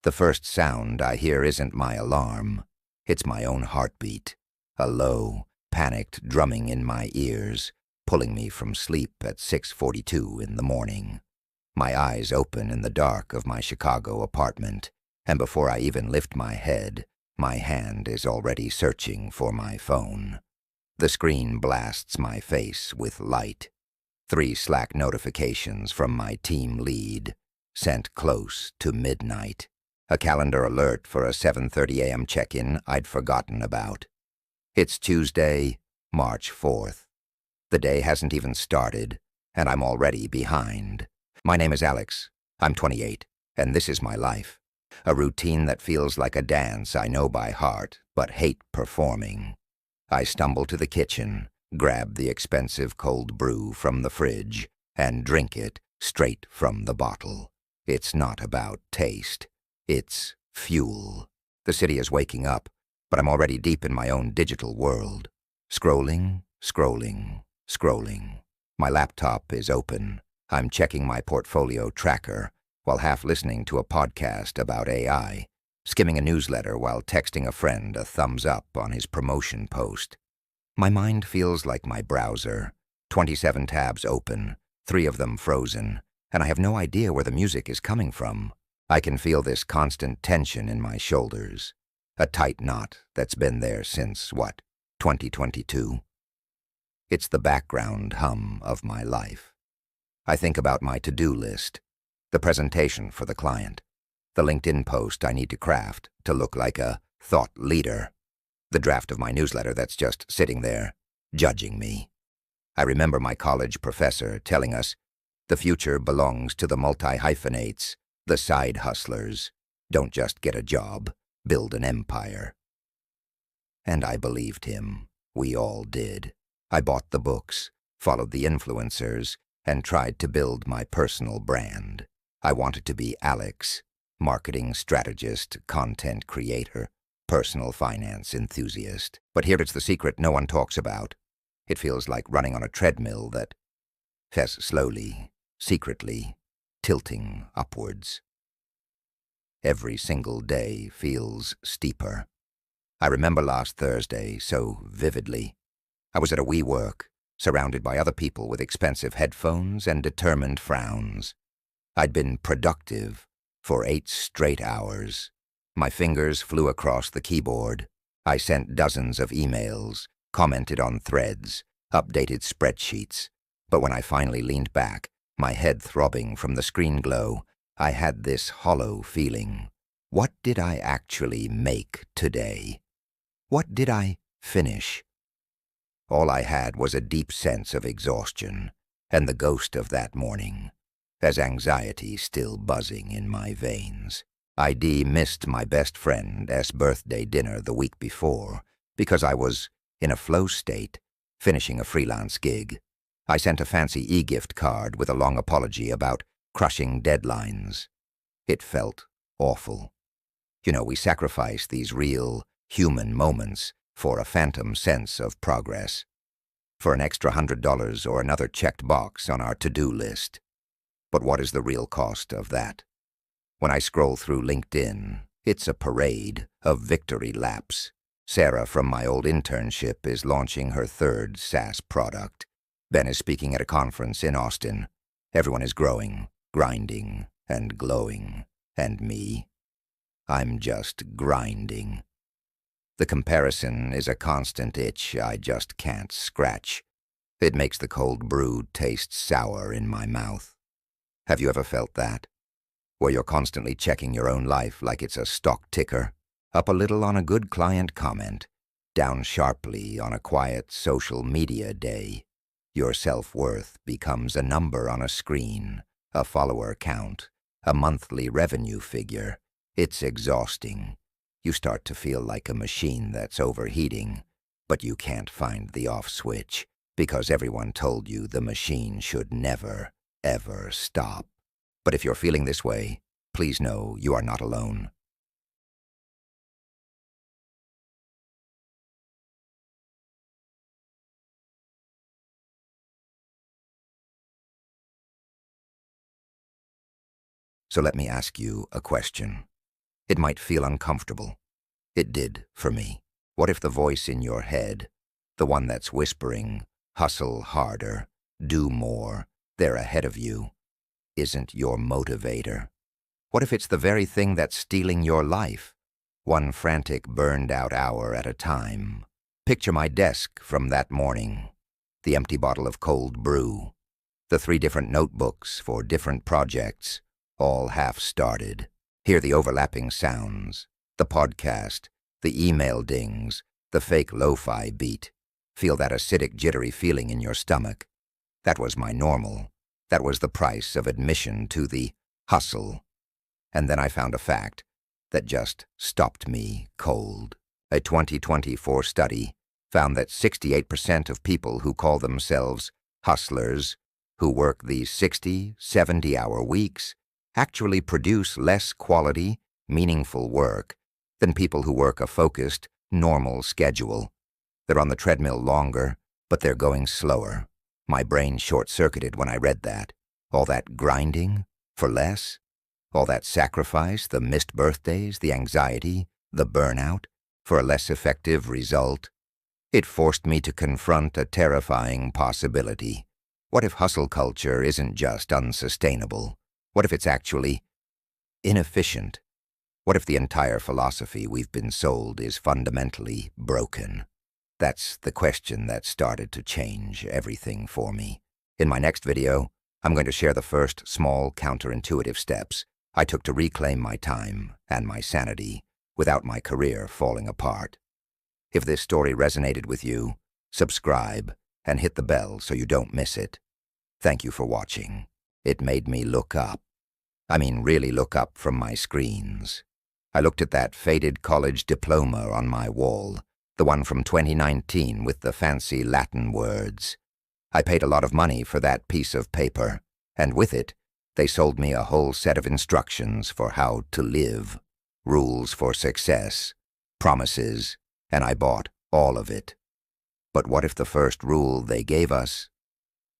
The first sound I hear isn't my alarm. It's my own heartbeat, a low, panicked drumming in my ears, pulling me from sleep at 6:42 in the morning. My eyes open in the dark of my Chicago apartment, and before I even lift my head, my hand is already searching for my phone. The screen blasts my face with light. 3 Slack notifications from my team lead, sent close to midnight. A calendar alert for a 7:30 a.m. check-in I'd forgotten about. It's Tuesday, March 4th. The day hasn't even started, and I'm already behind. My name is Alex. I'm 28, and this is my life. A routine that feels like a dance I know by heart, but hate performing. I stumble to the kitchen, grab the expensive cold brew from the fridge, and drink it straight from the bottle. It's not about taste. It's fuel. The city is waking up, but I'm already deep in my own digital world. Scrolling, scrolling, scrolling. My laptop is open. I'm checking my portfolio tracker while half listening to a podcast about AI, skimming a newsletter while texting a friend a thumbs up on his promotion post. My mind feels like my browser. 27 tabs open, 3 of them frozen, and I have no idea where the music is coming from. I can feel this constant tension in my shoulders, a tight knot that's been there since, 2022? It's the background hum of my life. I think about my to-do list, the presentation for the client, the LinkedIn post I need to craft to look like a thought leader, the draft of my newsletter that's just sitting there, judging me. I remember my college professor telling us, the future belongs to the multi-hyphenates, the side hustlers. Don't just get a job, build an empire. And I believed him. We all did. I bought the books, followed the influencers, and tried to build my personal brand. I wanted to be Alex, marketing strategist, content creator, personal finance enthusiast. But here's the secret no one talks about. It feels like running on a treadmill that says slowly, secretly, tilting upwards. Every single day feels steeper. I remember last Thursday so vividly. I was at a WeWork, surrounded by other people with expensive headphones and determined frowns. I'd been productive for 8 straight hours. My fingers flew across the keyboard. I sent dozens of emails, commented on threads, updated spreadsheets. But when I finally leaned back, my head throbbing from the screen glow, I had this hollow feeling. What did I actually make today? What did I finish? All I had was a deep sense of exhaustion, and the ghost of that morning, as anxiety still buzzing in my veins. I missed my best friend's birthday dinner the week before because I was in a flow state, finishing a freelance gig. I sent a fancy e-gift card with a long apology about crushing deadlines. It felt awful. We sacrifice these real, human moments for a phantom sense of progress, for an extra $100 or another checked box on our to-do list. But what is the real cost of that? When I scroll through LinkedIn, it's a parade of victory laps. Sarah from my old internship is launching her 3rd SaaS product. Ben is speaking at a conference in Austin. Everyone is growing, grinding, and glowing. And me? I'm just grinding. The comparison is a constant itch I just can't scratch. It makes the cold brew taste sour in my mouth. Have you ever felt that? Where you're constantly checking your own life like it's a stock ticker? Up a little on a good client comment, down sharply on a quiet social media day. Your self-worth becomes a number on a screen, a follower count, a monthly revenue figure. It's exhausting. You start to feel like a machine that's overheating, but you can't find the off switch because everyone told you the machine should never, ever stop. But if you're feeling this way, please know you are not alone. So let me ask you a question. It might feel uncomfortable. It did for me. What if the voice in your head, the one that's whispering, hustle harder, do more, they're ahead of you, isn't your motivator? What if it's the very thing that's stealing your life, one frantic, burned-out hour at a time? Picture my desk from that morning, the empty bottle of cold brew, the 3 different notebooks for different projects, all half-started. Hear the overlapping sounds, the podcast, the email dings, the fake lo-fi beat. Feel that acidic, jittery feeling in your stomach. That was my normal. That was the price of admission to the hustle. And then I found a fact that just stopped me cold. A 2024 study found that 68% of people who call themselves hustlers, who work these 60, 70-hour weeks, actually produce less quality, meaningful work than people who work a focused, normal schedule. They're on the treadmill longer, but they're going slower. My brain short-circuited when I read that. All that grinding for less? All that sacrifice, the missed birthdays, the anxiety, the burnout, for a less effective result? It forced me to confront a terrifying possibility. What if hustle culture isn't just unsustainable? What if it's actually inefficient? What if the entire philosophy we've been sold is fundamentally broken? That's the question that started to change everything for me. In my next video, I'm going to share the first small counterintuitive steps I took to reclaim my time and my sanity without my career falling apart. If this story resonated with you, subscribe and hit the bell so you don't miss it. Thank you for watching. It made me look up. I mean, really look up from my screens. I looked at that faded college diploma on my wall, the one from 2019 with the fancy Latin words. I paid a lot of money for that piece of paper, and with it, they sold me a whole set of instructions for how to live, rules for success, promises, and I bought all of it. But what if the first rule they gave us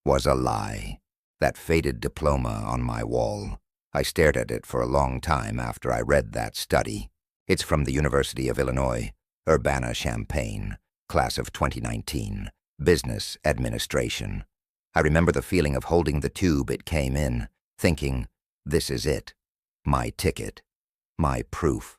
was a lie? That faded diploma on my wall. I stared at it for a long time after I read that study. It's from the University of Illinois, Urbana-Champaign, class of 2019, business administration. I remember the feeling of holding the tube it came in, thinking, this is it, my ticket, my proof.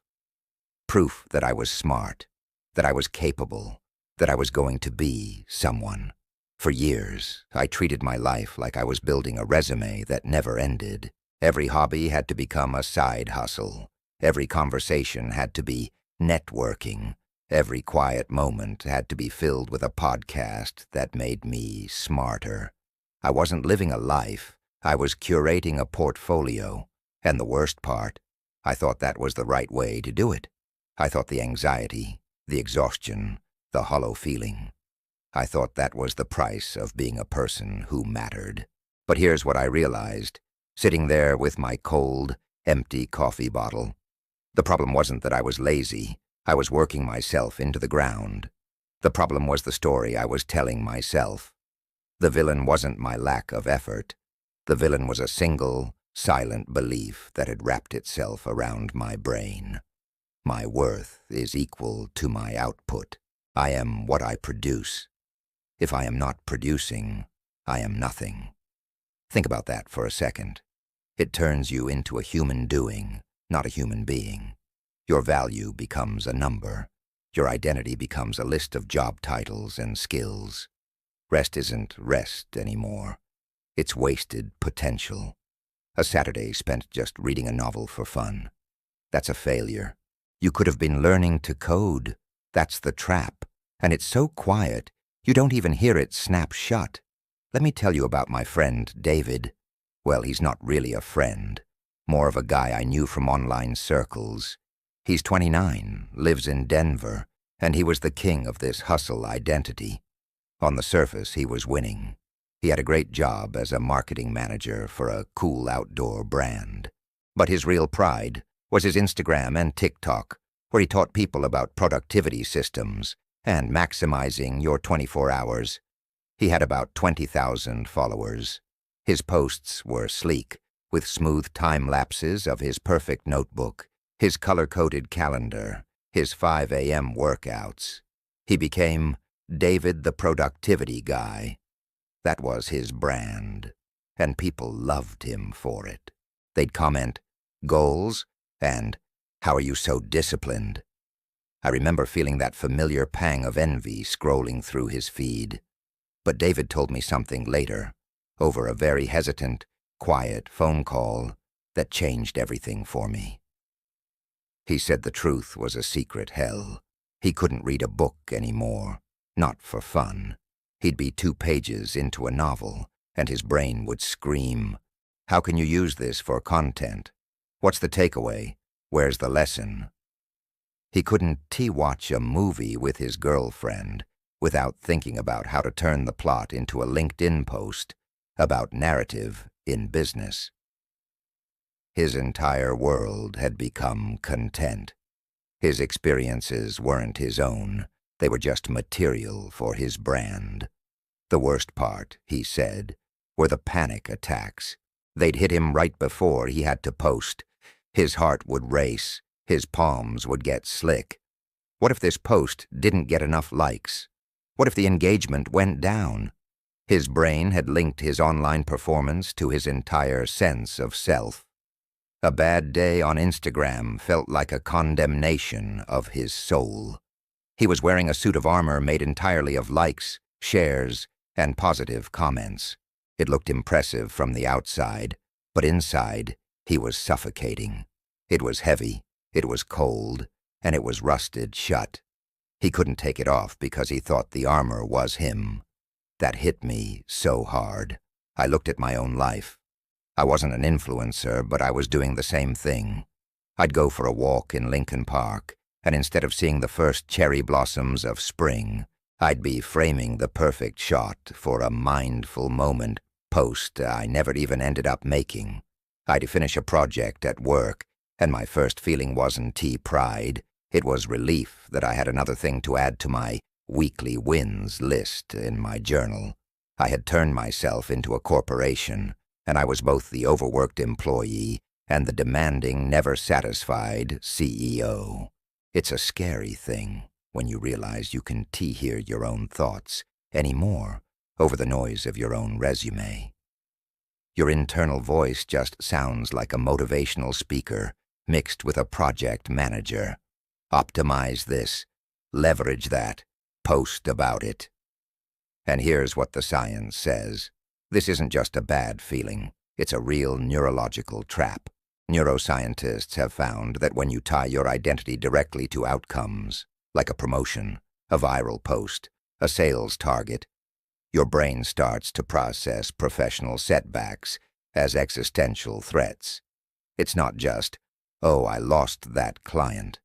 Proof that I was smart, that I was capable, that I was going to be someone. For years, I treated my life like I was building a resume that never ended. Every hobby had to become a side hustle. Every conversation had to be networking. Every quiet moment had to be filled with a podcast that made me smarter. I wasn't living a life. I was curating a portfolio. And the worst part, I thought that was the right way to do it. I thought the anxiety, the exhaustion, the hollow feeling, I thought that was the price of being a person who mattered. But here's what I realized, sitting there with my cold, empty coffee bottle. The problem wasn't that I was lazy. I was working myself into the ground. The problem was the story I was telling myself. The villain wasn't my lack of effort. The villain was a single, silent belief that had wrapped itself around my brain. My worth is equal to my output. I am what I produce. If I am not producing, I am nothing. Think about that for a second. It turns you into a human doing, not a human being. Your value becomes a number. Your identity becomes a list of job titles and skills. Rest isn't rest anymore. It's wasted potential. A Saturday spent just reading a novel for fun. That's a failure. You could have been learning to code. That's the trap. And it's so quiet, you don't even hear it snap shut. Let me tell you about my friend, David. Well, he's not really a friend. More of a guy I knew from online circles. He's 29, lives in Denver, and he was the king of this hustle identity. On the surface, he was winning. He had a great job as a marketing manager for a cool outdoor brand. But his real pride was his Instagram and TikTok, where he taught people about productivity systems and maximizing your 24 hours. He had about 20,000 followers. His posts were sleek, with smooth time lapses of his perfect notebook, his color-coded calendar, his 5 a.m. workouts. He became David the Productivity Guy. That was his brand, and people loved him for it. They'd comment, "Goals?" and "How are you so disciplined?" I remember feeling that familiar pang of envy scrolling through his feed. But David told me something later, over a very hesitant, quiet phone call that changed everything for me. He said the truth was a secret hell. He couldn't read a book anymore, not for fun. He'd be 2 pages into a novel, and his brain would scream, "How can you use this for content? What's the takeaway? Where's the lesson?" He couldn't watch a movie with his girlfriend without thinking about how to turn the plot into a LinkedIn post about narrative in business. His entire world had become content. His experiences weren't his own. They were just material for his brand. The worst part, he said, were the panic attacks. They'd hit him right before he had to post. His heart would race. His palms would get slick. What if this post didn't get enough likes? What if the engagement went down? His brain had linked his online performance to his entire sense of self. A bad day on Instagram felt like a condemnation of his soul. He was wearing a suit of armor made entirely of likes, shares, and positive comments. It looked impressive from the outside, but inside, he was suffocating. It was heavy, it was cold, and it was rusted shut. He couldn't take it off because he thought the armor was him. That hit me so hard. I looked at my own life. I wasn't an influencer, but I was doing the same thing. I'd go for a walk in Lincoln Park, and instead of seeing the first cherry blossoms of spring, I'd be framing the perfect shot for a mindful moment post I never even ended up making. I'd finish a project at work, and my first feeling wasn't pride. It was relief that I had another thing to add to my weekly wins list in my journal. I had turned myself into a corporation, and I was both the overworked employee and the demanding, never-satisfied CEO. It's a scary thing when you realize you can hear your own thoughts anymore over the noise of your own resume. Your internal voice just sounds like a motivational speaker mixed with a project manager. Optimize this, leverage that, post about it. And here's what the science says. This isn't just a bad feeling. It's a real neurological trap. Neuroscientists have found that when you tie your identity directly to outcomes, like a promotion, a viral post, a sales target, your brain starts to process professional setbacks as existential threats. It's not just, "Oh, I lost that client."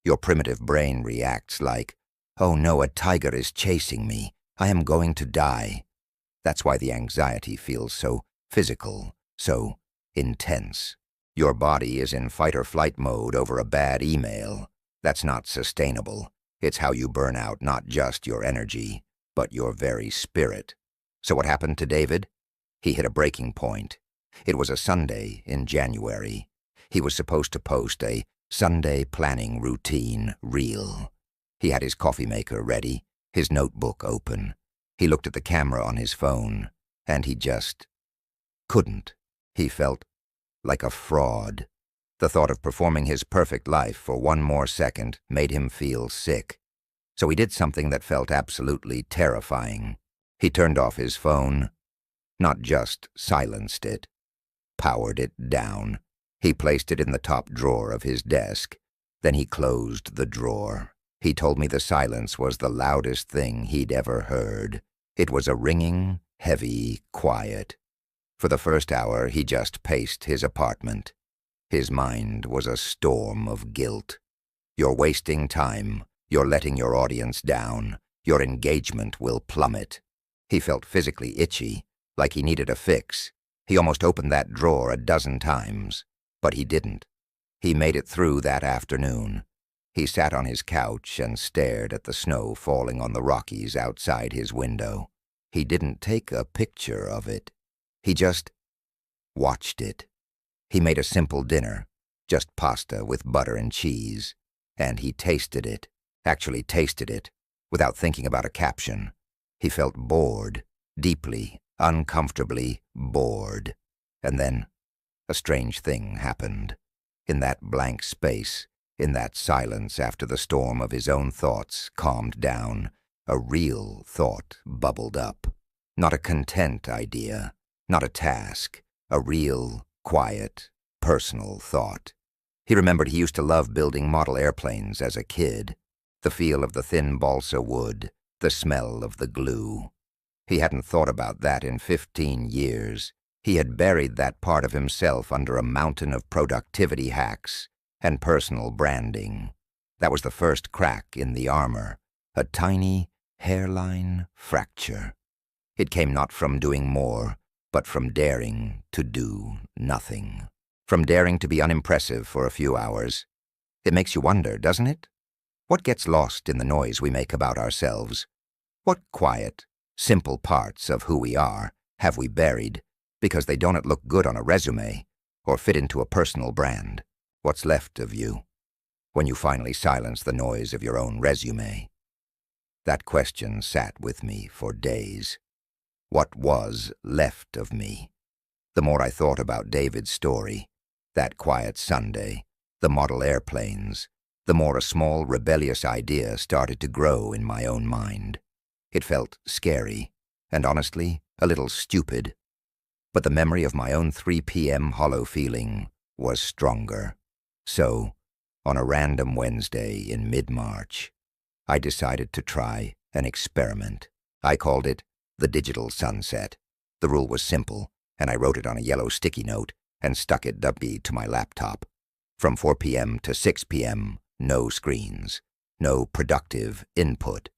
Your primitive brain reacts like, "Oh no, a tiger is chasing me. I am going to die." That's why the anxiety feels so physical, so intense. Your body is in fight-or-flight mode over a bad email. That's not sustainable. It's how you burn out not just your energy, but your very spirit. So what happened to David? He hit a breaking point. It was a Sunday in January. He was supposed to post a Sunday planning routine reel. He had his coffee maker ready, his notebook open. He looked at the camera on his phone, and he just couldn't. He felt like a fraud. The thought of performing his perfect life for one more second made him feel sick. So he did something that felt absolutely terrifying. He turned off his phone, not just silenced it, powered it down. He placed it in the top drawer of his desk. Then he closed the drawer. He told me the silence was the loudest thing he'd ever heard. It was a ringing, heavy quiet. For the first hour, he just paced his apartment. His mind was a storm of guilt. You're wasting time. You're letting your audience down. Your engagement will plummet. He felt physically itchy, like he needed a fix. He almost opened that drawer a dozen times, but he didn't. He made it through that afternoon. He sat on his couch and stared at the snow falling on the Rockies outside his window. He didn't take a picture of it. He just watched it. He made a simple dinner, just pasta with butter and cheese. And he tasted it, actually tasted it, without thinking about a caption. He felt bored, deeply, uncomfortably bored. And then a strange thing happened. In that blank space, in that silence after the storm of his own thoughts calmed down, a real thought bubbled up. Not a content idea, not a task, a real, quiet, personal thought. He remembered he used to love building model airplanes as a kid. The feel of the thin balsa wood, the smell of the glue. He hadn't thought about that in 15 years. He had buried that part of himself under a mountain of productivity hacks and personal branding. That was the first crack in the armor, a tiny hairline fracture. It came not from doing more, but from daring to do nothing. From daring to be unimpressive for a few hours. It makes you wonder, doesn't it? What gets lost in the noise we make about ourselves? What quiet, simple parts of who we are have we buried because they don't look good on a resume or fit into a personal brand? What's left of you when you finally silence the noise of your own resume? That question sat with me for days. What was left of me? The more I thought about David's story, that quiet Sunday, the model airplanes, the more a small rebellious idea started to grow in my own mind. It felt scary and honestly a little stupid. But the memory of my own 3 p.m. hollow feeling was stronger. So, on a random Wednesday in mid-March, I decided to try an experiment. I called it the digital sunset. The rule was simple, and I wrote it on a yellow sticky note and stuck it to my laptop. From 4 p.m. to 6 p.m., no screens, no productive input.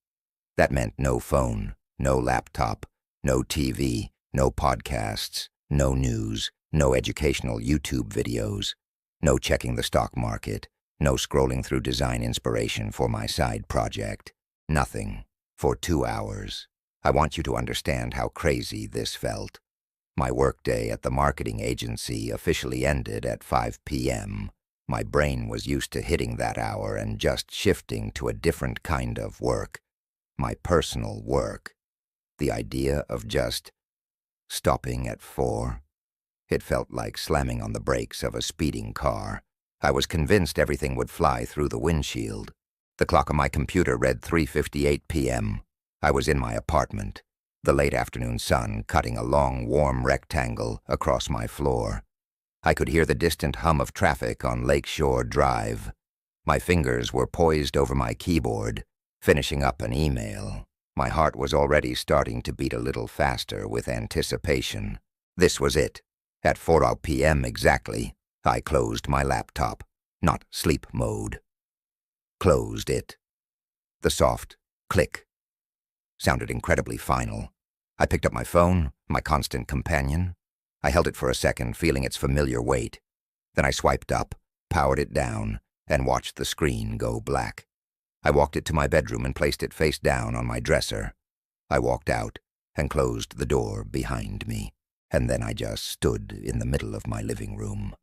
That meant no phone, no laptop, no TV, no podcasts, no news, no educational YouTube videos, no checking the stock market, no scrolling through design inspiration for my side project. Nothing. For 2 hours. I want you to understand how crazy this felt. My workday at the marketing agency officially ended at 5 p.m. My brain was used to hitting that hour and just shifting to a different kind of work. My personal work. The idea of just stopping at 4. It felt like slamming on the brakes of a speeding car. I was convinced everything would fly through the windshield. The clock on my computer read 3:58 p.m. I was in my apartment, the late afternoon sun cutting a long, warm rectangle across my floor. I could hear the distant hum of traffic on Lakeshore Drive. My fingers were poised over my keyboard, finishing up an email. My heart was already starting to beat a little faster with anticipation. This was it. At 4 p.m. exactly, I closed my laptop. Not sleep mode. Closed it. The soft click sounded incredibly final. I picked up my phone, my constant companion. I held it for a second, feeling its familiar weight. Then I swiped up, powered it down, and watched the screen go black. I walked it to my bedroom and placed it face down on my dresser. I walked out and closed the door behind me, and then I just stood in the middle of my living room.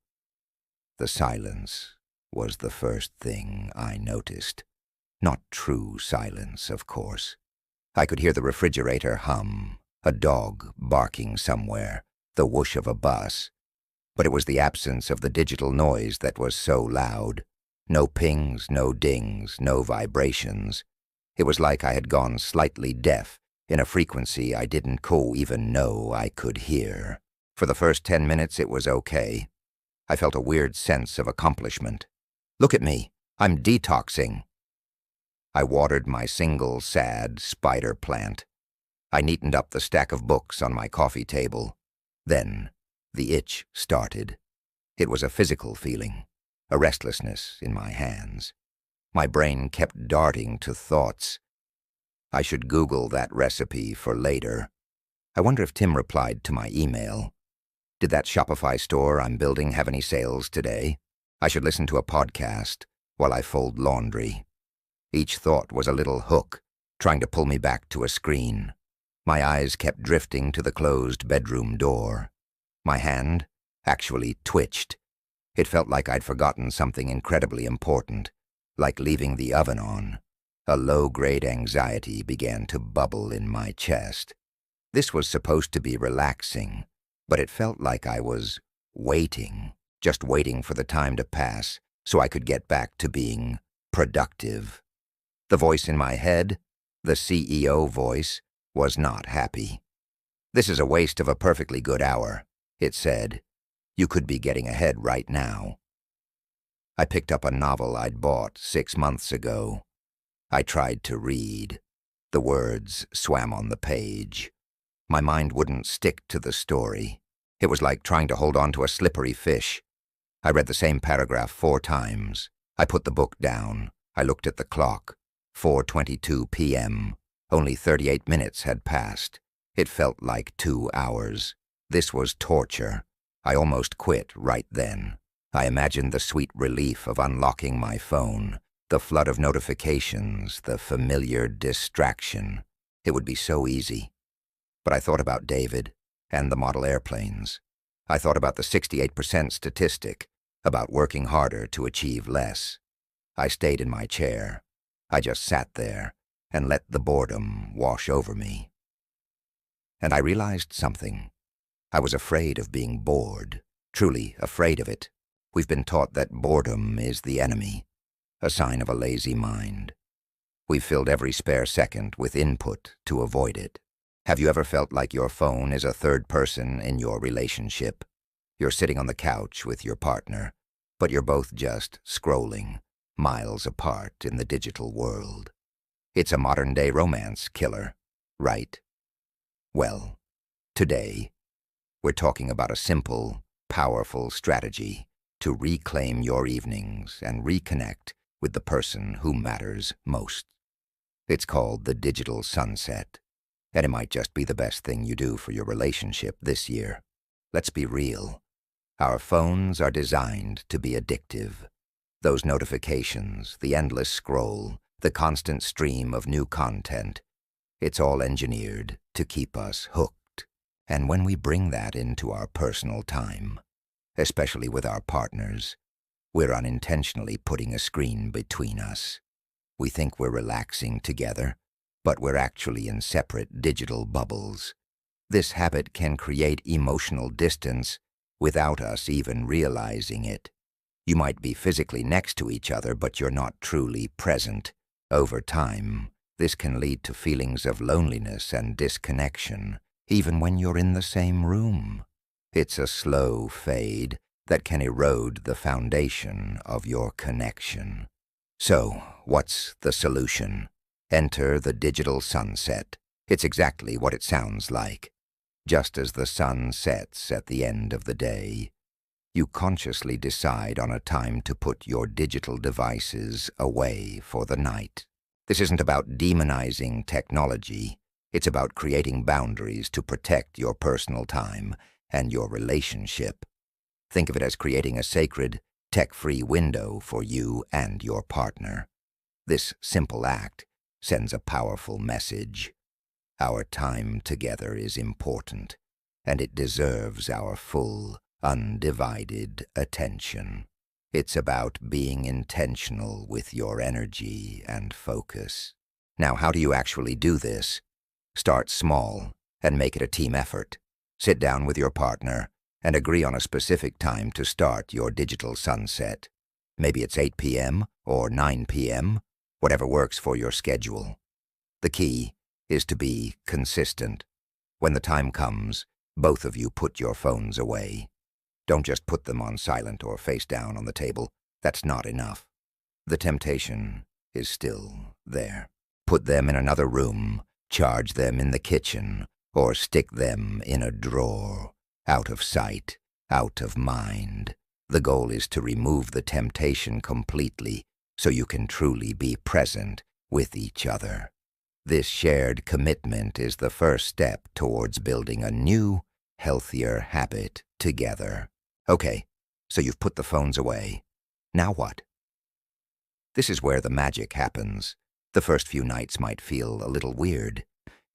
The silence was the first thing I noticed. Not true silence, of course. I could hear the refrigerator hum, a dog barking somewhere, the whoosh of a bus. But it was the absence of the digital noise that was so loud. No pings, no dings, no vibrations. It was like I had gone slightly deaf in a frequency I didn't even know I could hear. For the first 10 minutes it was okay. I felt a weird sense of accomplishment. Look at me, I'm detoxing. I watered my single sad spider plant. I neatened up the stack of books on my coffee table. Then the itch started. It was a physical feeling, a restlessness in my hands. My brain kept darting to thoughts. I should Google that recipe for later. I wonder if Tim replied to my email. Did that Shopify store I'm building have any sales today? I should listen to a podcast while I fold laundry. Each thought was a little hook, trying to pull me back to a screen. My eyes kept drifting to the closed bedroom door. My hand actually twitched. It felt like I'd forgotten something incredibly important, like leaving the oven on. A low-grade anxiety began to bubble in my chest. This was supposed to be relaxing, but it felt like I was waiting, just waiting for the time to pass so I could get back to being productive. The voice in my head, the CEO voice, was not happy. "This is a waste of a perfectly good hour," it said. "You could be getting ahead right now." I picked up a novel I'd bought 6 months ago. I tried to read. The words swam on the page. My mind wouldn't stick to the story. It was like trying to hold on to a slippery fish. I read the same paragraph 4 times. I put the book down. I looked at the clock. 4:22 p.m. Only 38 minutes had passed. It felt like 2 hours. This was torture. I almost quit right then. I imagined the sweet relief of unlocking my phone, the flood of notifications, the familiar distraction. It would be so easy. But I thought about David and the model airplanes. I thought about the 68% statistic, about working harder to achieve less. I stayed in my chair. I just sat there and let the boredom wash over me. And I realized something. I was afraid of being bored, truly afraid of it. We've been taught that boredom is the enemy, a sign of a lazy mind. We've filled every spare second with input to avoid it. Have you ever felt like your phone is a third person in your relationship? You're sitting on the couch with your partner, but you're both just scrolling, miles apart in the digital world. It's a modern-day romance killer, right? Well, today, we're talking about a simple, powerful strategy to reclaim your evenings and reconnect with the person who matters most. It's called the digital sunset, and it might just be the best thing you do for your relationship this year. Let's be real. Our phones are designed to be addictive. Those notifications, the endless scroll, the constant stream of new content, it's all engineered to keep us hooked. And when we bring that into our personal time, especially with our partners, we're unintentionally putting a screen between us. We think we're relaxing together, but we're actually in separate digital bubbles. This habit can create emotional distance without us even realizing it. You might be physically next to each other, but you're not truly present. Over time, this can lead to feelings of loneliness and disconnection, even when you're in the same room. It's a slow fade that can erode the foundation of your connection. So, what's the solution? Enter the digital sunset. It's exactly what it sounds like. Just as the sun sets at the end of the day, you consciously decide on a time to put your digital devices away for the night. This isn't about demonizing technology. It's about creating boundaries to protect your personal time and your relationship. Think of it as creating a sacred, tech-free window for you and your partner. This simple act sends a powerful message. Our time together is important, and it deserves our full, undivided attention. It's about being intentional with your energy and focus. Now, how do you actually do this? Start small and make it a team effort. Sit down with your partner and agree on a specific time to start your digital sunset. Maybe it's 8 p.m. or 9 p.m., whatever works for your schedule. The key is to be consistent. When the time comes, both of you put your phones away. Don't just put them on silent or face down on the table. That's not enough. The temptation is still there. Put them in another room, charge them in the kitchen, or stick them in a drawer. Out of sight, out of mind. The goal is to remove the temptation completely so you can truly be present with each other. This shared commitment is the first step towards building a new, healthier habit together. Okay, so you've put the phones away. Now what? This is where the magic happens. The first few nights might feel a little weird.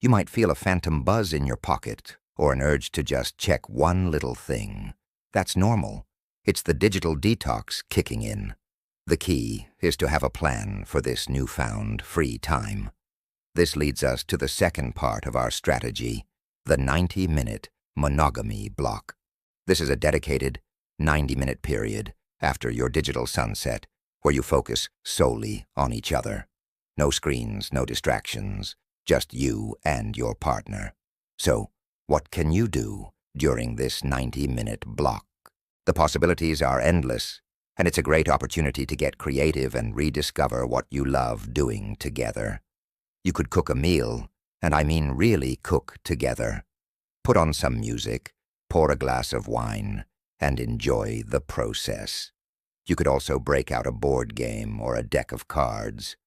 You might feel a phantom buzz in your pocket or an urge to just check one little thing. That's normal. It's the digital detox kicking in. The key is to have a plan for this newfound free time. This leads us to the second part of our strategy, the 90-minute monogamy block. This is a dedicated 90-minute period after your digital sunset where you focus solely on each other. No screens, no distractions, just you and your partner. So, what can you do during this 90-minute block? The possibilities are endless, and it's a great opportunity to get creative and rediscover what you love doing together. You could cook a meal, and I mean really cook together. Put on some music, pour a glass of wine, and enjoy the process. You could also break out a board game or a deck of cards.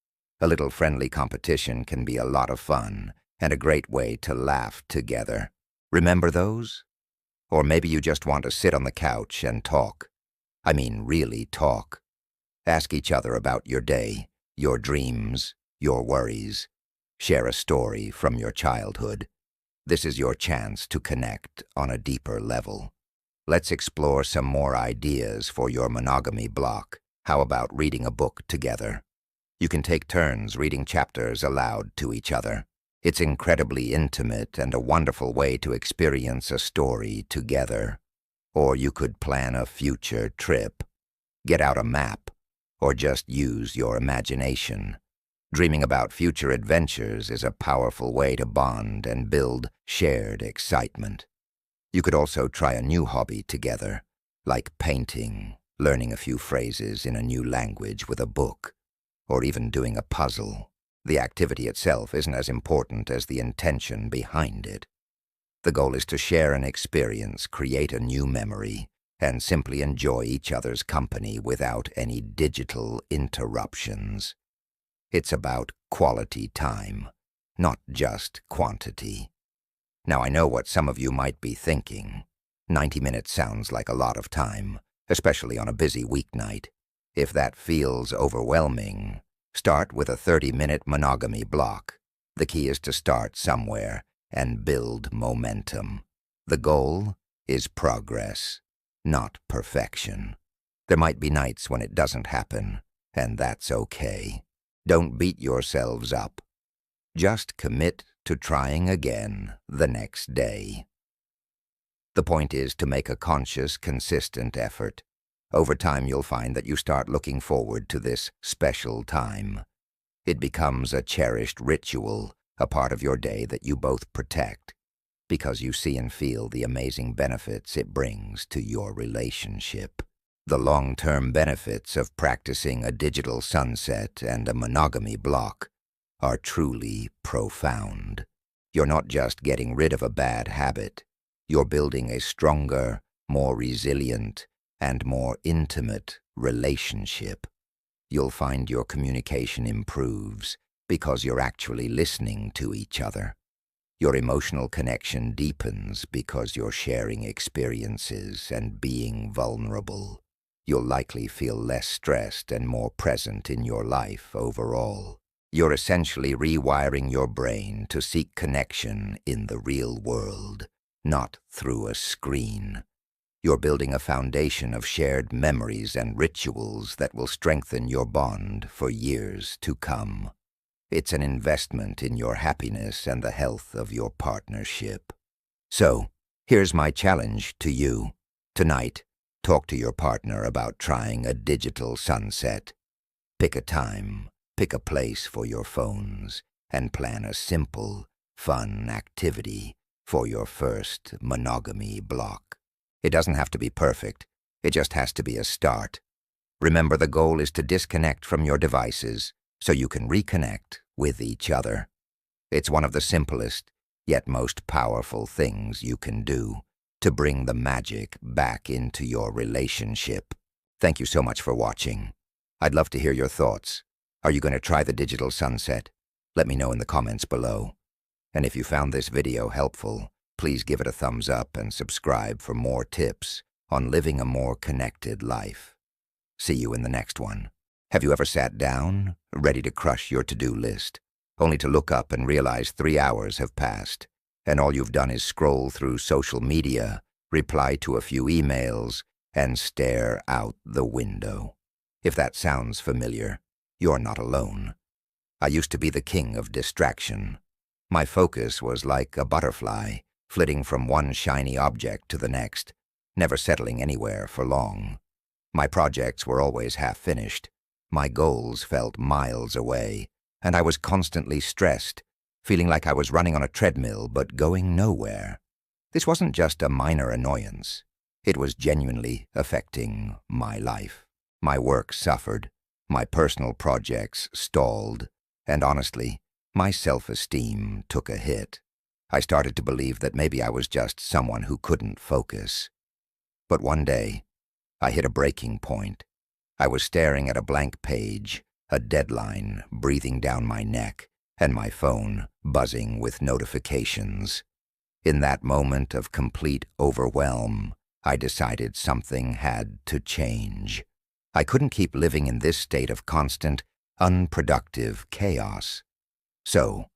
A little friendly competition can be a lot of fun and a great way to laugh together. Remember those? Or maybe you just want to sit on the couch and talk. I mean really talk. Ask each other about your day, your dreams, your worries. Share a story from your childhood. This is your chance to connect on a deeper level. Let's explore some more ideas for your monogamy block. How about reading a book together? You can take turns reading chapters aloud to each other. It's incredibly intimate and a wonderful way to experience a story together. Or you could plan a future trip. Get out a map, or just use your imagination. Dreaming about future adventures is a powerful way to bond and build shared excitement. You could also try a new hobby together, like painting, learning a few phrases in a new language with a book, or even doing a puzzle. The activity itself isn't as important as the intention behind it. The goal is to share an experience, create a new memory, and simply enjoy each other's company without any digital interruptions. It's about quality time, not just quantity. Now I know what some of you might be thinking. 90 minutes sounds like a lot of time, especially on a busy weeknight. If that feels overwhelming, start with a 30-minute monogamy block. The key is to start somewhere and build momentum. The goal is progress, not perfection. There might be nights when it doesn't happen, and that's okay. Don't beat yourselves up. Just commit to trying again the next day. The point is to make a conscious, consistent effort. Over time, you'll find that you start looking forward to this special time. It becomes a cherished ritual, a part of your day that you both protect, because you see and feel the amazing benefits it brings to your relationship. The long-term benefits of practicing a digital sunset and a monogamy block are truly profound. You're not just getting rid of a bad habit, you're building a stronger, more resilient, and more intimate relationship. You'll find your communication improves because you're actually listening to each other. Your emotional connection deepens because you're sharing experiences and being vulnerable. You'll likely feel less stressed and more present in your life overall. You're essentially rewiring your brain to seek connection in the real world, not through a screen. You're building a foundation of shared memories and rituals that will strengthen your bond for years to come. It's an investment in your happiness and the health of your partnership. So, here's my challenge to you. Tonight, talk to your partner about trying a digital sunset. Pick a time, pick a place for your phones, and plan a simple, fun activity for your first monogamy block. It doesn't have to be perfect. It just has to be a start. Remember, the goal is to disconnect from your devices so you can reconnect with each other. It's one of the simplest, yet most powerful things you can do to bring the magic back into your relationship. Thank you so much for watching. I'd love to hear your thoughts. Are you going to try the digital sunset? Let me know in the comments below. And if you found this video helpful, please give it a thumbs up and subscribe for more tips on living a more connected life. See you in the next one. Have you ever sat down, ready to crush your to-do list, only to look up and realize 3 hours have passed, and all you've done is scroll through social media, reply to a few emails, and stare out the window. If that sounds familiar, you're not alone. I used to be the king of distraction. My focus was like a butterfly, flitting from one shiny object to the next, never settling anywhere for long. My projects were always half-finished. My goals felt miles away, and I was constantly stressed, feeling like I was running on a treadmill but going nowhere. This wasn't just a minor annoyance. It was genuinely affecting my life. My work suffered, my personal projects stalled, and honestly, my self-esteem took a hit. I started to believe that maybe I was just someone who couldn't focus. But one day, I hit a breaking point. I was staring at a blank page, a deadline breathing down my neck, and my phone buzzing with notifications. In that moment of complete overwhelm, I decided something had to change. I couldn't keep living in this state of constant, unproductive chaos. So,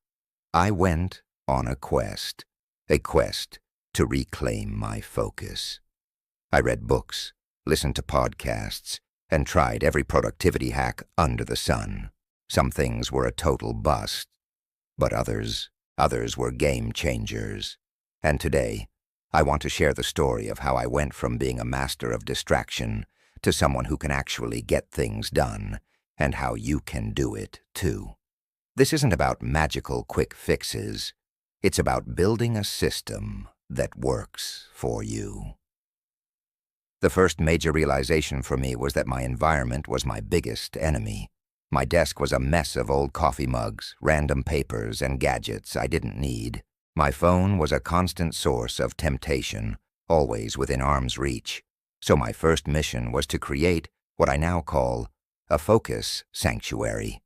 I went on a quest to reclaim my focus. I read books, listened to podcasts, and tried every productivity hack under the sun. Some things were a total bust, but others were game changers. And today, I want to share the story of how I went from being a master of distraction to someone who can actually get things done, and how you can do it too. This isn't about magical quick fixes. It's about building a system that works for you. The first major realization for me was that my environment was my biggest enemy. My desk was a mess of old coffee mugs, random papers, and gadgets I didn't need. My phone was a constant source of temptation, always within arm's reach. So my first mission was to create what I now call a focus sanctuary.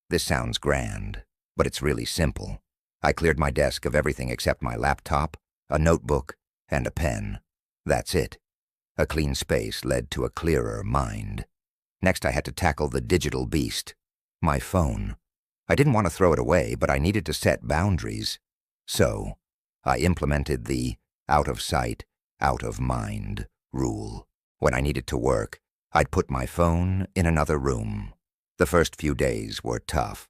This sounds grand, but it's really simple. I cleared my desk of everything except my laptop, a notebook, and a pen. That's it. A clean space led to a clearer mind. Next, I had to tackle the digital beast, my phone. I didn't want to throw it away, but I needed to set boundaries. So, I implemented the out of sight, out of mind rule. When I needed to work, I'd put my phone in another room. The first few days were tough.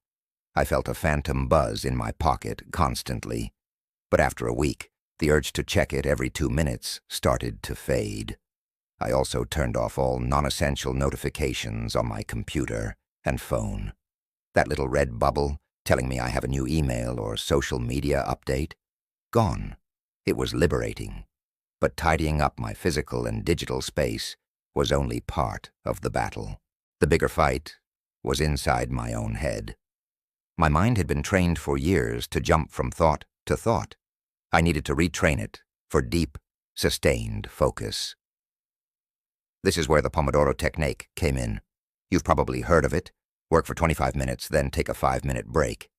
I felt a phantom buzz in my pocket constantly. But after a week, the urge to check it every 2 minutes started to fade. I also turned off all non-essential notifications on my computer and phone. That little red bubble telling me I have a new email or social media update? Gone. It was liberating. But tidying up my physical and digital space was only part of the battle. The bigger fight was inside my own head. My mind had been trained for years to jump from thought to thought. I needed to retrain it for deep, sustained focus. This is where the Pomodoro technique came in. You've probably heard of it. Work for 25 minutes, then take a 5-minute break.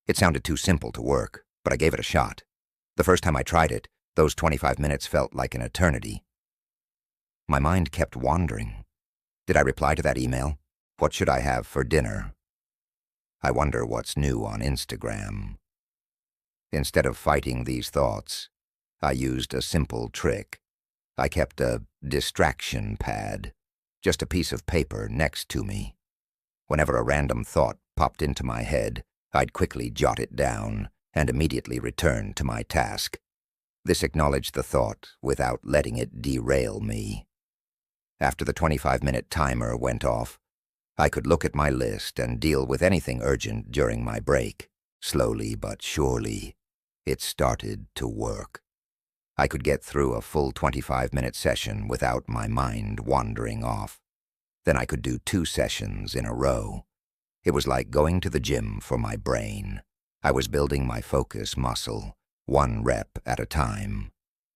It sounded too simple to work, but I gave it a shot. The first time I tried it, those 25 minutes felt like an eternity. My mind kept wandering. Did I reply to that email? What should I have for dinner? I wonder what's new on Instagram. Instead of fighting these thoughts, I used a simple trick. I kept a distraction pad, just a piece of paper next to me. Whenever a random thought popped into my head, I'd quickly jot it down and immediately return to my task. This acknowledged the thought without letting it derail me. After the 25-minute timer went off, I could look at my list and deal with anything urgent during my break. Slowly but surely, it started to work. I could get through a full 25-minute session without my mind wandering off. Then I could do 2 sessions in a row. It was like going to the gym for my brain. I was building my focus muscle, 1 rep at a time.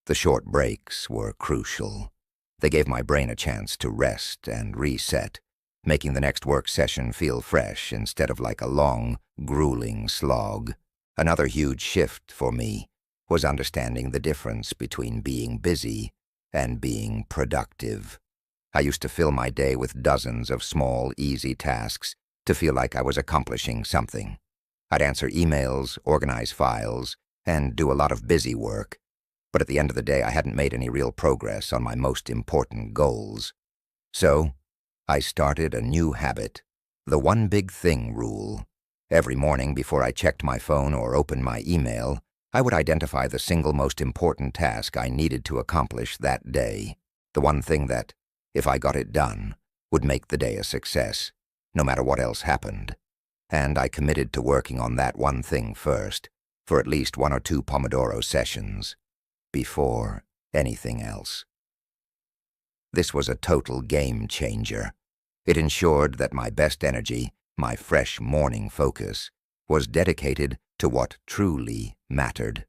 The short breaks were crucial. They gave my brain a chance to rest and reset, making the next work session feel fresh instead of like a long, grueling slog. Another huge shift for me was understanding the difference between being busy and being productive. I used to fill my day with dozens of small, easy tasks to feel like I was accomplishing something. I'd answer emails, organize files, and do a lot of busy work. But at the end of the day, I hadn't made any real progress on my most important goals. So, I started a new habit, the one big thing rule. Every morning before I checked my phone or opened my email, I would identify the single most important task I needed to accomplish that day, the one thing that, if I got it done, would make the day a success, no matter what else happened. And I committed to working on that one thing first, for at least 1 or 2 Pomodoro sessions, before anything else. This was a total game changer. It ensured that my best energy, my fresh morning focus, was dedicated to what truly mattered.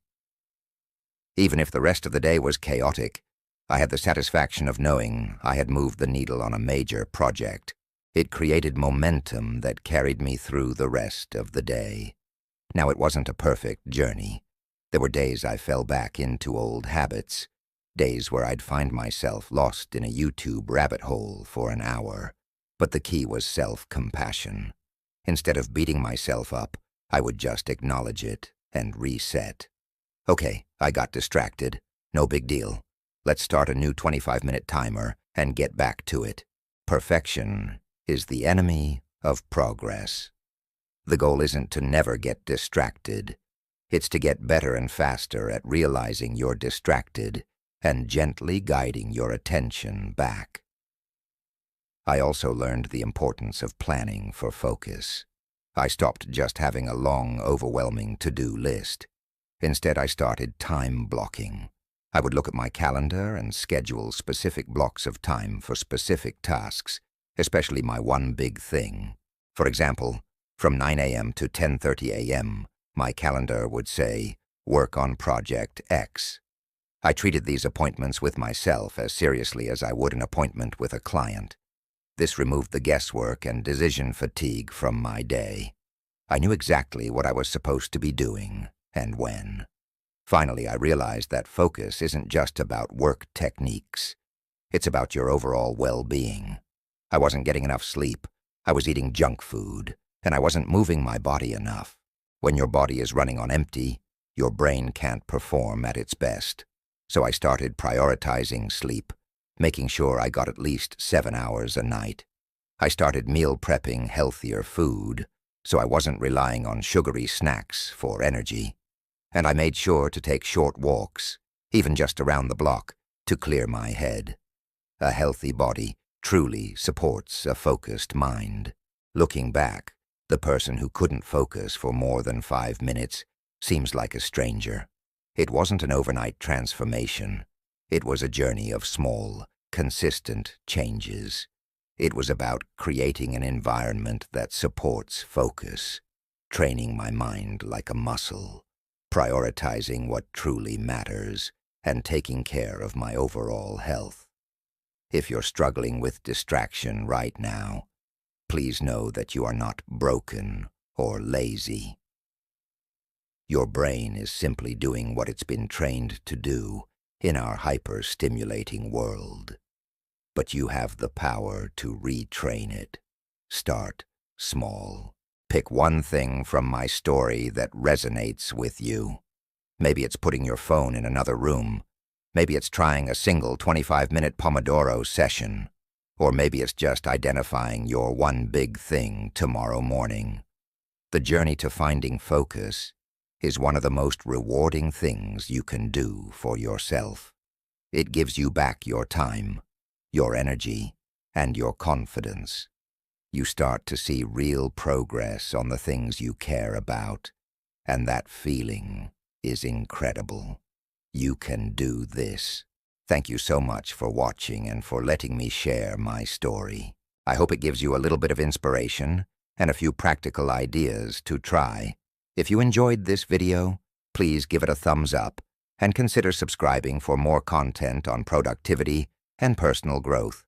Even if the rest of the day was chaotic, I had the satisfaction of knowing I had moved the needle on a major project. It created momentum that carried me through the rest of the day. Now, it wasn't a perfect journey. There were days I fell back into old habits, days where I'd find myself lost in a YouTube rabbit hole for an hour. But the key was self-compassion. Instead of beating myself up, I would just acknowledge it and reset. Okay, I got distracted. No big deal. Let's start a new 25-minute timer and get back to it. Perfection is the enemy of progress. The goal isn't to never get distracted. It's to get better and faster at realizing you're distracted and gently guiding your attention back. I also learned the importance of planning for focus. I stopped just having a long, overwhelming to-do list. Instead, I started time blocking. I would look at my calendar and schedule specific blocks of time for specific tasks, especially my one big thing. For example, from 9 a.m. to 10:30 a.m., my calendar would say, "Work on Project X." I treated these appointments with myself as seriously as I would an appointment with a client. This removed the guesswork and decision fatigue from my day. I knew exactly what I was supposed to be doing and when. Finally, I realized that focus isn't just about work techniques. It's about your overall well-being. I wasn't getting enough sleep, I was eating junk food, and I wasn't moving my body enough. When your body is running on empty, your brain can't perform at its best. So I started prioritizing sleep, making sure I got at least 7 hours a night. I started meal prepping healthier food, so I wasn't relying on sugary snacks for energy. And I made sure to take short walks, even just around the block, to clear my head. A healthy body truly supports a focused mind. Looking back, the person who couldn't focus for more than 5 minutes seems like a stranger. It wasn't an overnight transformation. It was a journey of small, consistent changes. It was about creating an environment that supports focus, training my mind like a muscle, prioritizing what truly matters, and taking care of my overall health. If you're struggling with distraction right now, please know that you are not broken or lazy. Your brain is simply doing what it's been trained to do in our hyper-stimulating world. But you have the power to retrain it. Start small. Pick one thing from my story that resonates with you. Maybe it's putting your phone in another room. Maybe it's trying a single 25-minute Pomodoro session. Or maybe it's just identifying your one big thing tomorrow morning. The journey to finding focus is one of the most rewarding things you can do for yourself. It gives you back your time, your energy, and your confidence. You start to see real progress on the things you care about, and that feeling is incredible. You can do this. Thank you so much for watching and for letting me share my story. I hope it gives you a little bit of inspiration and a few practical ideas to try. If you enjoyed this video, please give it a thumbs up and consider subscribing for more content on productivity and personal growth.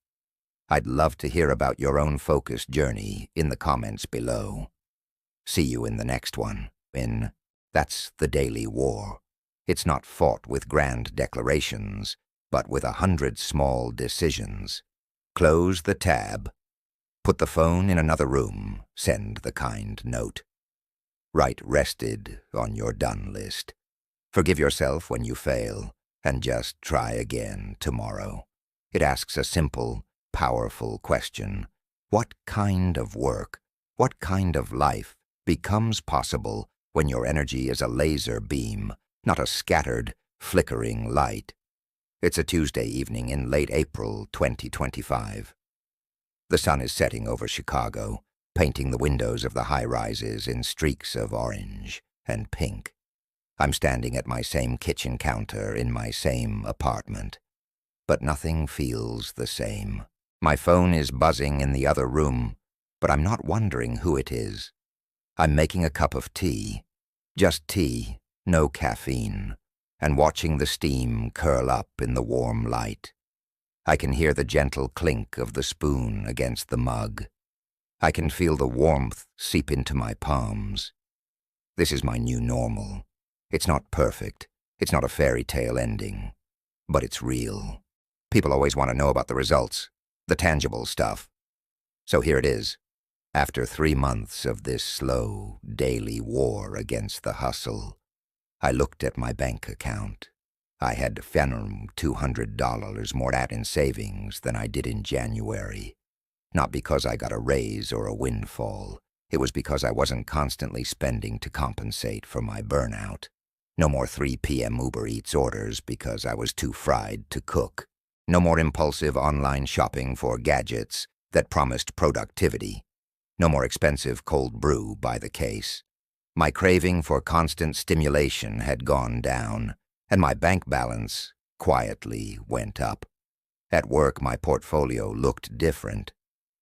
I'd love to hear about your own focus journey in the comments below. See you in the next one. That's the Daily War. It's not fought with grand declarations, but with 100 small decisions. Close the tab. Put the phone in another room. Send the kind note. Write rested on your done list. Forgive yourself when you fail, and just try again tomorrow. It asks a simple, powerful question. What kind of work, what kind of life becomes possible when your energy is a laser beam, not a scattered, flickering light? It's a Tuesday evening in late April 2025. The sun is setting over Chicago, painting the windows of the high-rises in streaks of orange and pink. I'm standing at my same kitchen counter in my same apartment. But nothing feels the same. My phone is buzzing in the other room, but I'm not wondering who it is. I'm making a cup of tea. Just tea, no caffeine, and watching the steam curl up in the warm light. I can hear the gentle clink of the spoon against the mug. I can feel the warmth seep into my palms. This is my new normal. It's not perfect. It's not a fairy tale ending. But it's real. People always want to know about the results, the tangible stuff. So here it is. After 3 months of this slow, daily war against the hustle, I looked at my bank account. I had $200 more in savings than I did in January. Not because I got a raise or a windfall. It was because I wasn't constantly spending to compensate for my burnout. No more 3 p.m. Uber Eats orders because I was too fried to cook. No more impulsive online shopping for gadgets that promised productivity. No more expensive cold brew by the case. My craving for constant stimulation had gone down, and my bank balance quietly went up. At work, my portfolio looked different.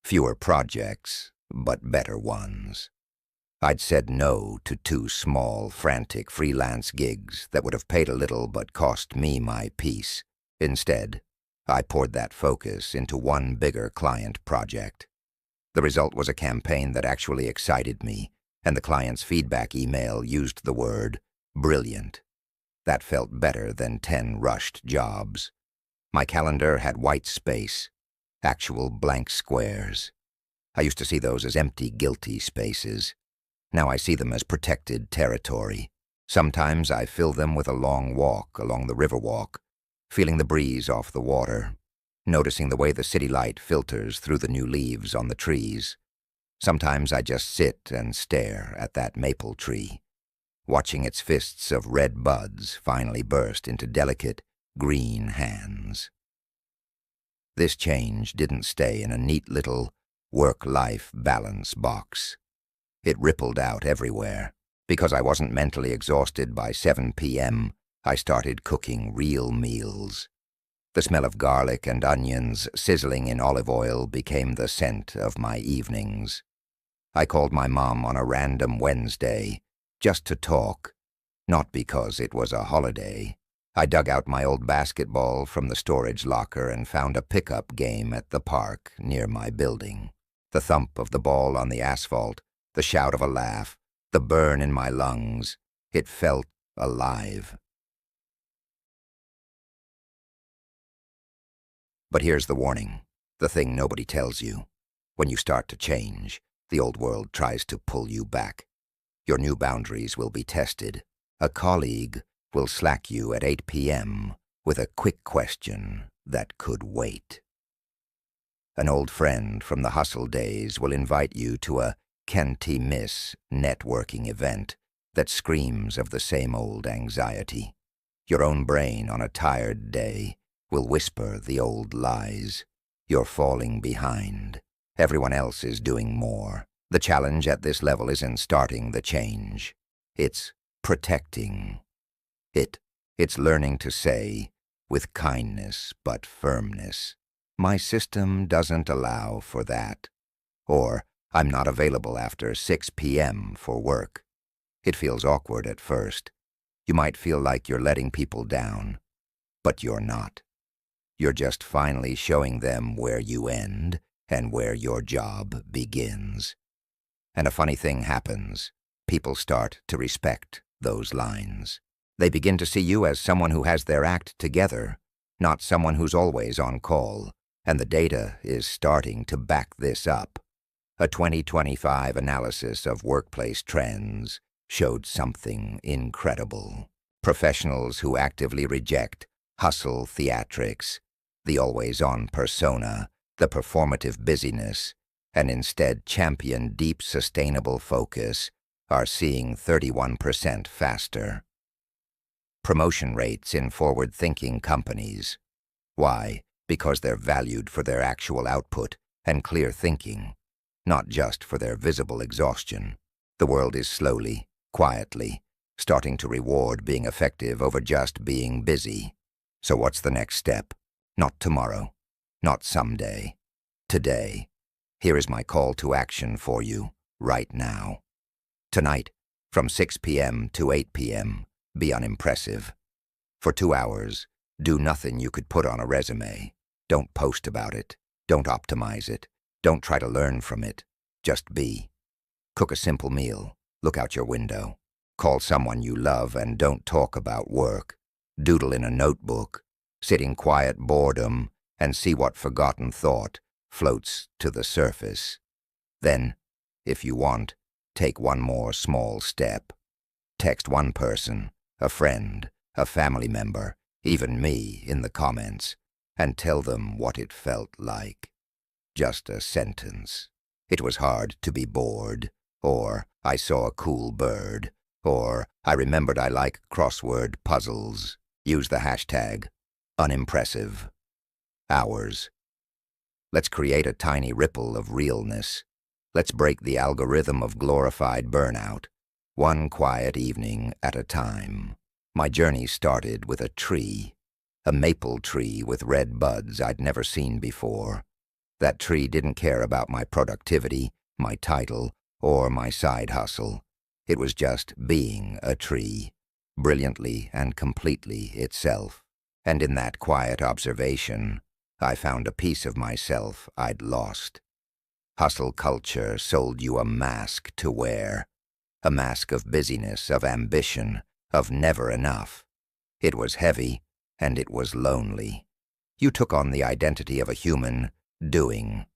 Fewer projects, but better ones. I'd said no to 2 small, frantic freelance gigs that would have paid a little but cost me my peace. Instead, I poured that focus into one bigger client project. The result was a campaign that actually excited me, and the client's feedback email used the word brilliant. That felt better than 10 rushed jobs. My calendar had white space, actual blank squares. I used to see those as empty, guilty spaces. Now I see them as protected territory. Sometimes I fill them with a long walk along the Riverwalk, feeling the breeze off the water, noticing the way the city light filters through the new leaves on the trees. Sometimes I just sit and stare at that maple tree, watching its fists of red buds finally burst into delicate, green hands. This change didn't stay in a neat little work-life balance box. It rippled out everywhere. Because I wasn't mentally exhausted by 7 p.m., I started cooking real meals. The smell of garlic and onions sizzling in olive oil became the scent of my evenings. I called my mom on a random Wednesday, just to talk, not because it was a holiday. I dug out my old basketball from the storage locker and found a pickup game at the park near my building. The thump of the ball on the asphalt, the shout of a laugh, the burn in my lungs. It felt alive. But here's the warning, the thing nobody tells you. When you start to change, the old world tries to pull you back. Your new boundaries will be tested. A colleague will slack you at 8 p.m. with a quick question that could wait. An old friend from the hustle days will invite you to a can't-miss networking event that screams of the same old anxiety. Your own brain on a tired day will whisper the old lies. You're falling behind. Everyone else is doing more. The challenge at this level isn't starting the change. It's protecting it. It's learning to say, with kindness but firmness, my system doesn't allow for that. Or, I'm not available after 6 p.m. for work. It feels awkward at first. You might feel like you're letting people down, but you're not. You're just finally showing them where you end and where your job begins. And a funny thing happens. People start to respect those lines. They begin to see you as someone who has their act together, not someone who's always on call. And the data is starting to back this up. A 2025 analysis of workplace trends showed something incredible. Professionals who actively reject Hustle theatrics, the always-on persona, the performative busyness, and instead champion deep sustainable focus, are seeing 31% faster. Promotion rates in forward-thinking companies. Why? Because they're valued for their actual output and clear thinking, not just for their visible exhaustion. The world is slowly, quietly, starting to reward being effective over just being busy. So what's the next step? Not tomorrow, not someday. Today. Here is my call to action for you, right now. Tonight, from 6 p.m. to 8 p.m., be unimpressive. For 2 hours, do nothing you could put on a resume. Don't post about it. Don't optimize it. Don't try to learn from it. Just be. Cook a simple meal. Look out your window. Call someone you love and don't talk about work. Doodle in a notebook. Sit in quiet boredom and see what forgotten thought floats to the surface. Then, if you want, take one more small step. Text one person, a friend, a family member, even me, in the comments, and tell them what it felt like. Just a sentence. It was hard to be bored, or I saw a cool bird, or I remembered I like crossword puzzles. Use the hashtag unimpressive. Hours. Let's create a tiny ripple of realness. Let's break the algorithm of glorified burnout, one quiet evening at a time. My journey started with a tree, a maple tree with red buds I'd never seen before. That tree didn't care about my productivity, my title, or my side hustle. It was just being a tree, brilliantly and completely itself. And in that quiet observation, I found a piece of myself I'd lost. Hustle culture sold you a mask to wear, a mask of busyness, of ambition, of never enough. It was heavy, and it was lonely. You took on the identity of a human, doing,